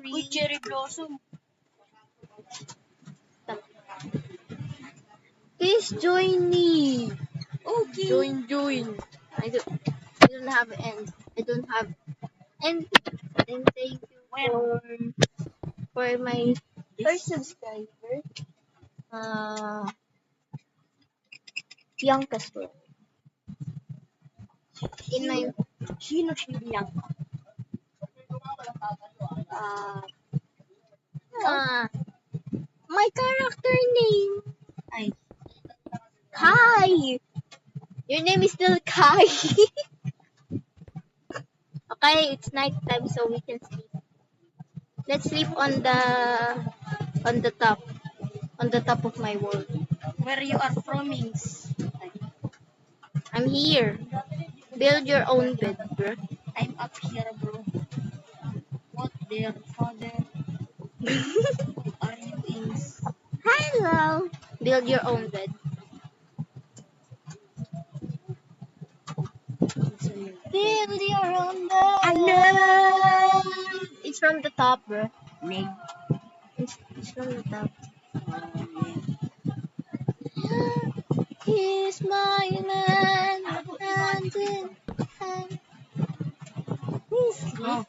Uy, cherry blossom. Please join me. Okay. Join. I don't have end. I don't have end. And thank you for my first subscriber. Youngest one. In my Sino si Bianca? my character name. Ay. Kai. Your name is still Kai. Okay, it's night time, so we can sleep. Let's sleep on the top of my wall. Where you are from, Mings? I'm here. Build your own bed, bro. I'm up here, bro. What dear father are you in? Hello. Build your own bed. Build your own bed. I know. It's from the top, bro. Name. It's from the top. Here's my man. Please sleep.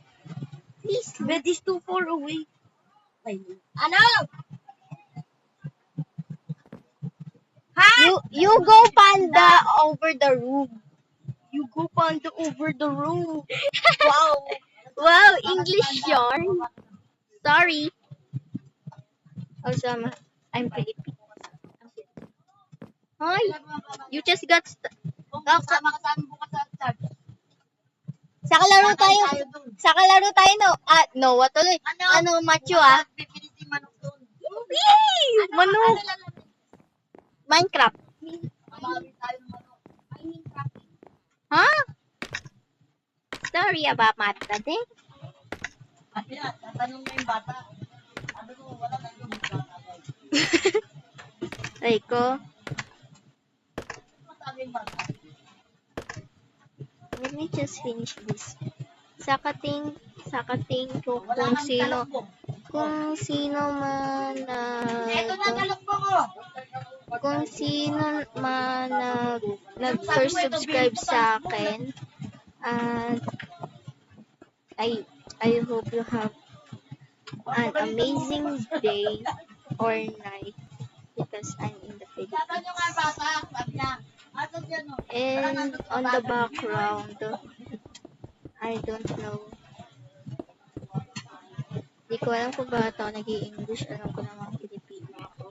Please sleep. Bed is too far away. Ay. Ano? You go panda over the room. You go panda over the room. Wow. Wow, English yarn. Sorry. Also, I'm Filipino. Hi. You just got Saka laro tayo no. No, what tuloy? Ano macho Yay! Manok. Minecraft. Ha? Story about Mata din. Tatanong mo yung bata. Ano mo, wala na yung bata. Ay ko. Let me just finish this. Sakating ko kung sino man nag-first subscribe sa akin, and I hope you have an amazing day or night because I'm in the Philippines. And on the background, I don't know. Di ko alam kung bakit ako nag-i-English. Alam ko naman Filipino ako.